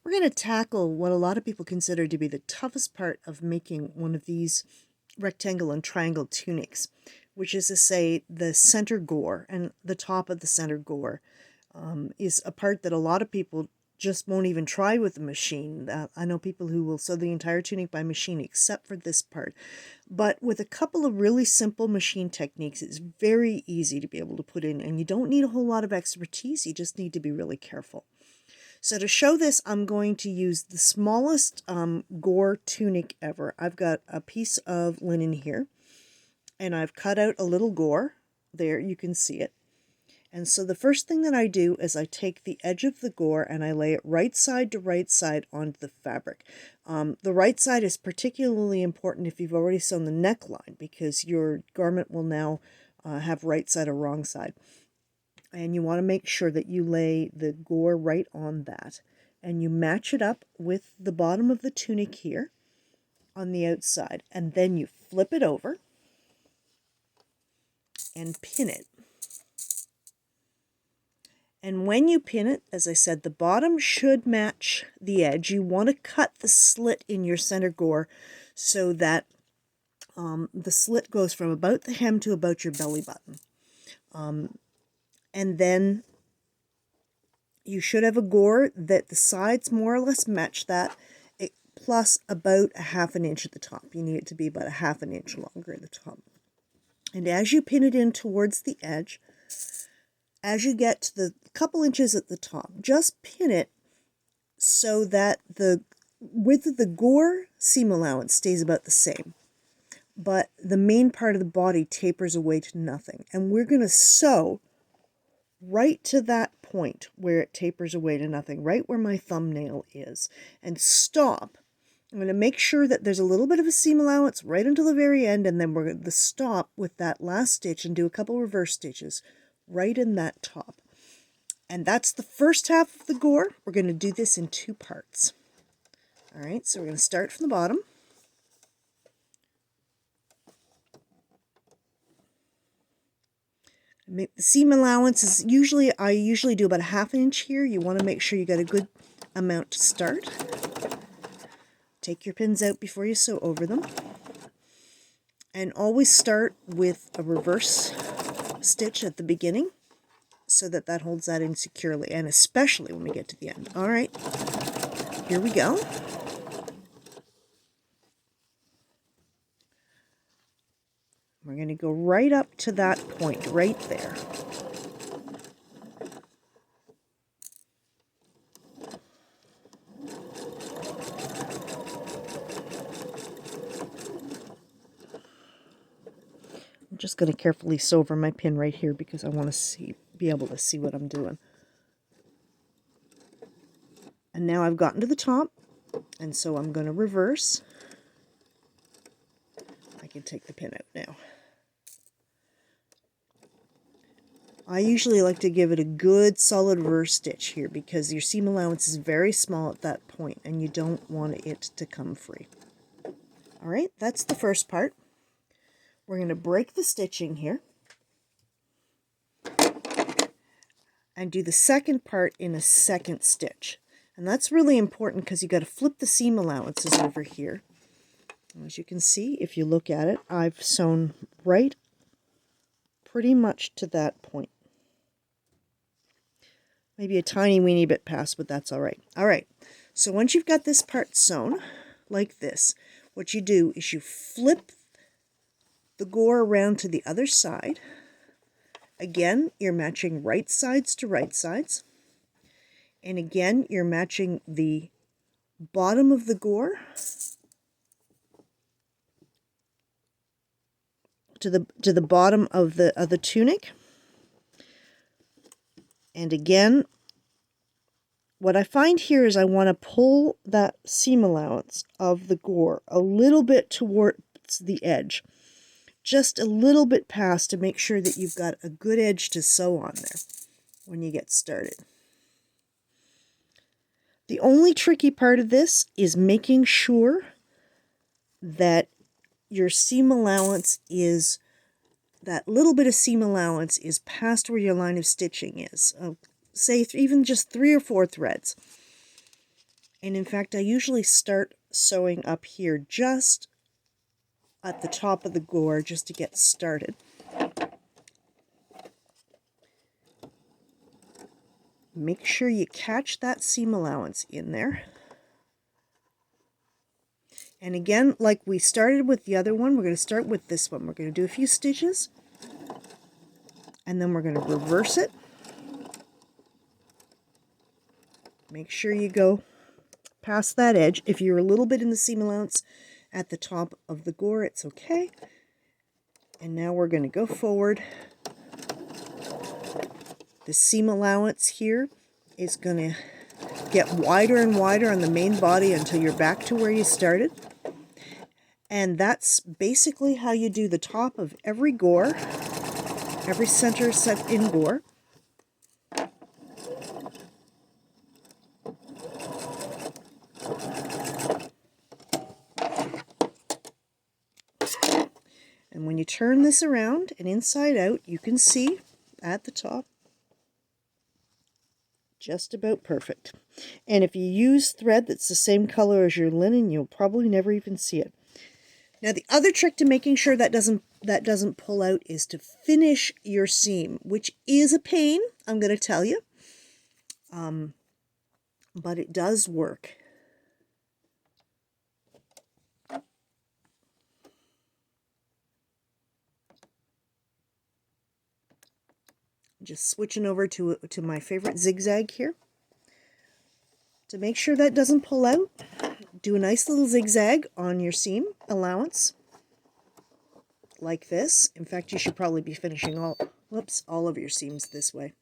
We're going to tackle what a lot of people consider to be the toughest part of making one of these rectangle and triangle tunics, which is to say the center gore and the top of the center gore is a part that a lot of people just won't even try with the machine. I know people who will sew the entire tunic by machine except for this part. But with a couple of really simple machine techniques, it's very easy to be able to put in, and you don't need a whole lot of expertise, you just need to be really careful. So to show this, I'm going to use the smallest gore tunic ever. I've got a piece of linen here, and I've cut out a little gore. There, you can see it. And so the first thing that I do is I take the edge of the gore and I lay it right side to right side onto the fabric. The right side is particularly important if you've already sewn the neckline, because your garment will now have right side or wrong side. And you want to make sure that you lay the gore right on that. And you match it up with the bottom of the tunic here on the outside. And then you flip it over and pin it. And when you pin it, as I said, the bottom should match the edge. You want to cut the slit in your center gore so that the slit goes from about the hem to about your belly button. And then you should have a gore that the sides more or less match that, plus about a ½ inch at the top. You need it to be about a ½ inch longer at the top. And as you pin it in towards the edge, as you get to the couple inches at the top, just pin it so that the width of the gore seam allowance stays about the same. But the main part of the body tapers away to nothing. And we're going to sew right to that point where it tapers away to nothing, right where my thumbnail is, and stop. I'm going to make sure that there's a little bit of a seam allowance right until the very end, and then we're going to stop with that last stitch and do a couple reverse stitches right in that top. And that's the first half of the gore. We're going to do this in 2 parts. All right, so we're going to start from the bottom. Make the seam allowance is I usually do about a ½ inch here. You want to make sure you got a good amount to start. Take your pins out before you sew over them. And always start with a reverse stitch at the beginning so that that holds that in securely, and especially when we get to the end. All right, here we go. We're going to go right up to that point right there. I'm just going to carefully sew over my pin right here because I want to be able to see what I'm doing. And now I've gotten to the top, and so I'm going to reverse. I can take the pin out now. I usually like to give it a good solid reverse stitch here because your seam allowance is very small at that point and you don't want it to come free. All right, that's the first part. We're going to break the stitching here and do the second part in a second stitch. And that's really important because you got to flip the seam allowances over here. As you can see, if you look at it, I've sewn right pretty much to that point. Maybe a tiny weeny bit past, but that's all right. All right, so once you've got this part sewn like this, what you do is you flip the gore around to the other side. Again, you're matching right sides to right sides. And again, you're matching the bottom of the gore to the bottom of the tunic. And again, what I find here is I want to pull that seam allowance of the gore a little bit towards the edge, just a little bit past, to make sure that you've got a good edge to sew on there when you get started. The only tricky part of this is making sure that your seam allowance is, that little bit of seam allowance is past where your line of stitching is. Say even just 3 or 4 threads. And in fact, I usually start sewing up here just at the top of the gore just to get started. Make sure you catch that seam allowance in there. And again, like we started with the other one, we're going to start with this one. We're going to do a few stitches, and then we're going to reverse it. Make sure you go past that edge. If you're a little bit in the seam allowance at the top of the gore, it's okay. And now we're going to go forward. The seam allowance here is going to get wider and wider on the main body until you're back to where you started. And that's basically how you do the top of every gore, every center set in gore. And when you turn this around and inside out, you can see at the top, just about perfect. And if you use thread that's the same color as your linen, you'll probably never even see it. Now the other trick to making sure that doesn't pull out is to finish your seam, which is a pain, I'm going to tell you. But it does work. Just switching over to my favorite zigzag here. To make sure that doesn't pull out, do a nice little zigzag on your seam allowance, like this. In fact, you should probably be finishing all of your seams this way.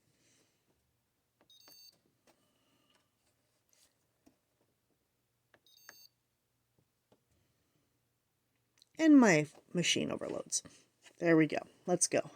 And my machine overloads. There we go. Let's go.